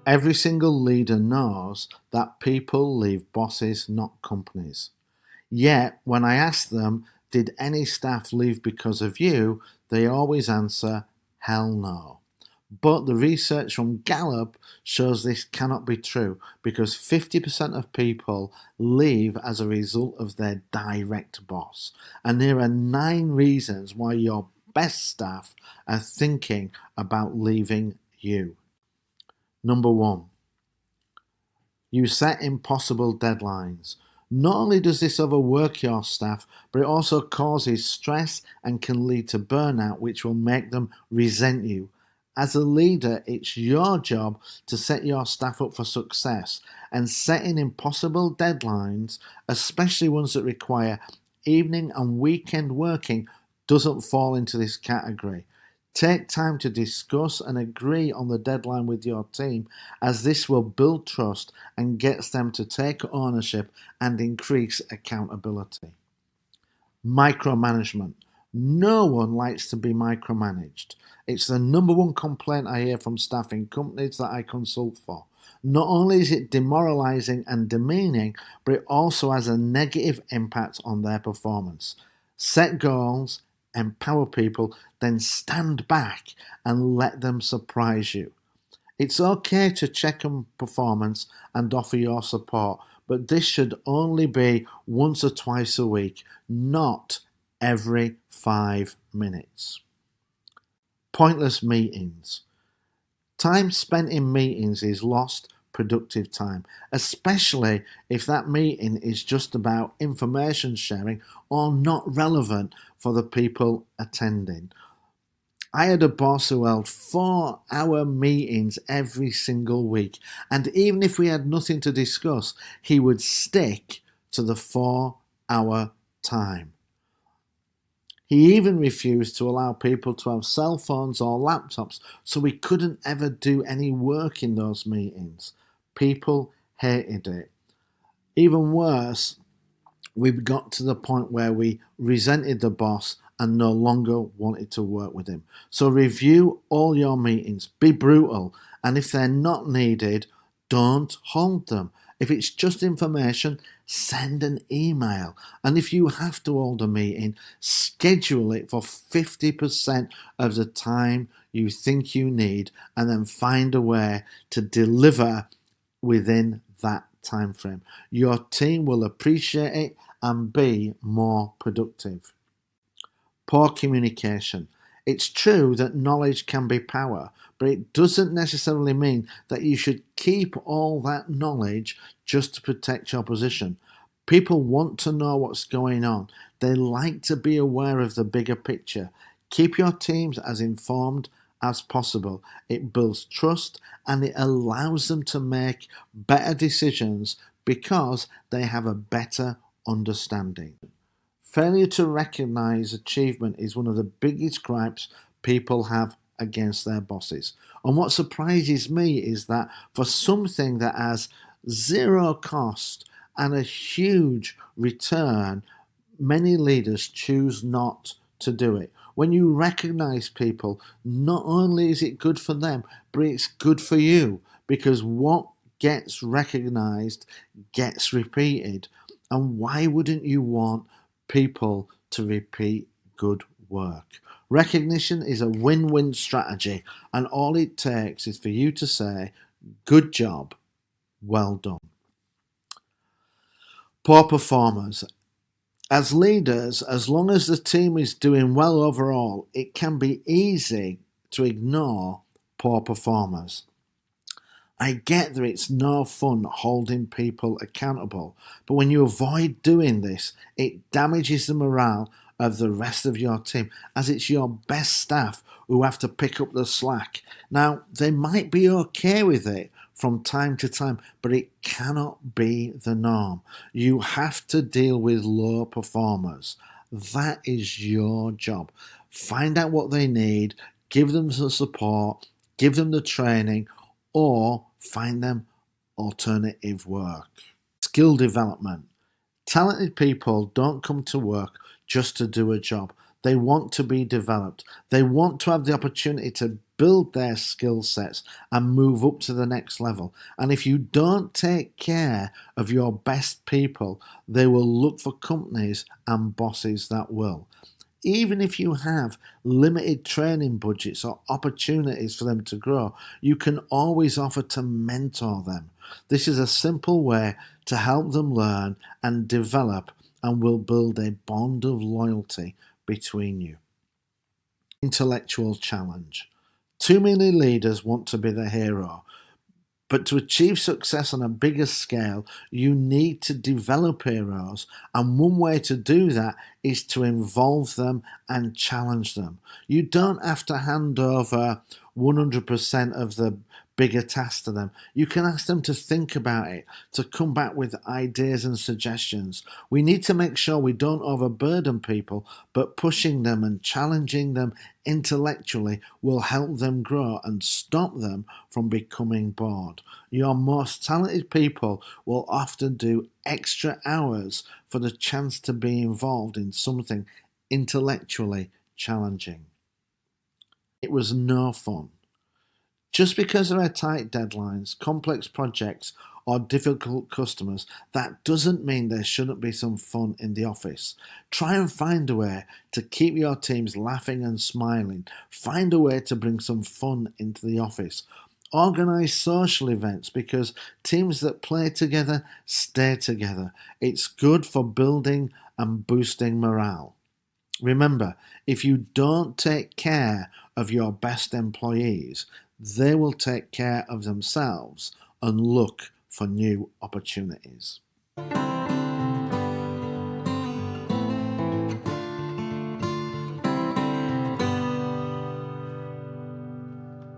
Every single leader knows that people leave bosses, not companies. Yet, when I ask them, did any staff leave because of you? They always answer, hell no. But the research from Gallup shows this cannot be true because 50% of people leave as a result of their direct boss. And there are 9 reasons why your best staff are thinking about leaving you. Number 1, you set impossible deadlines. Not only does this overwork your staff, but it also causes stress and can lead to burnout, which will make them resent you. As a leader, it's your job to set your staff up for success, and setting impossible deadlines, especially ones that require evening and weekend working, doesn't fall into this category. Take time to discuss and agree on the deadline with your team, as this will build trust and gets them to take ownership and increase accountability. Micromanagement. No one likes to be micromanaged. It's the number one complaint I hear from staff in companies that I consult for. Not only is it demoralizing and demeaning, but it also has a negative impact on their performance. Set goals, empower people, then stand back and let them surprise you. It's okay to check on performance and offer your support, but this should only be once or twice a week, not every 5 minutes. Pointless meetings. Time spent in meetings is lost productive time, especially if that meeting is just about information sharing or not relevant for the people attending. I had a boss who held 4-hour meetings every single week, and even if we had nothing to discuss, he would stick to the 4-hour time. He even refused to allow people to have cell phones or laptops, so we couldn't ever do any work in those meetings. People hated it. Even worse, we got to the point where we resented the boss and no longer wanted to work with him. So review all your meetings, be brutal, and if they're not needed, don't hold them. If it's just information, send an email. And if you have to hold a meeting, schedule it for 50% of the time you think you need, and then find a way to deliver within that time frame. Your team will appreciate it and be more productive. Poor communication. It's true that knowledge can be power, but it doesn't necessarily mean that you should keep all that knowledge just to protect your position. People want to know what's going on. They like to be aware of the bigger picture. Keep your teams as informed as possible. It builds trust and it allows them to make better decisions because they have a better understanding. Failure to recognize achievement is one of the biggest gripes people have against their bosses. And what surprises me is that for something that has zero cost and a huge return, many leaders choose not to do it. When you recognize people, not only is it good for them, but it's good for you because what gets recognized gets repeated. And why wouldn't you want people to repeat good work? Recognition is a win-win strategy, and all it takes is for you to say, good job, well done. Poor performers. As leaders, as long as the team is doing well overall, it can be easy to ignore poor performers. I get that it's no fun holding people accountable, but when you avoid doing this, it damages the morale of the rest of your team, as it's your best staff who have to pick up the slack. Now, they might be okay with it from time to time, but it cannot be the norm. You have to deal with low performers. That is your job. Find out what they need, give them the support, give them the training, or find them alternative work. Skill development. Talented people don't come to work just to do a job. They want to be developed. They want to have the opportunity to build their skill sets and move up to the next level. And if you don't take care of your best people, they will look for companies and bosses that will. Even if you have limited training budgets or opportunities for them to grow, you can always offer to mentor them. This is a simple way to help them learn and develop and will build a bond of loyalty between you. Intellectual challenge. Too many leaders want to be the hero, but to achieve success on a bigger scale, you need to develop heroes, and one way to do that is to involve them and challenge them. You don't have to hand over 100% of the bigger task to them. You can ask them to think about it, to come back with ideas and suggestions. We need to make sure we don't overburden people, but pushing them and challenging them intellectually will help them grow and stop them from becoming bored. Your most talented people will often do extra hours for the chance to be involved in something intellectually challenging. It was no fun. Just because there are tight deadlines, complex projects, or difficult customers, that doesn't mean there shouldn't be some fun in the office. Try and find a way to keep your teams laughing and smiling. Find a way to bring some fun into the office. Organise social events because teams that play together stay together. It's good for building and boosting morale. Remember, if you don't take care of your best employees, they will take care of themselves and look for new opportunities.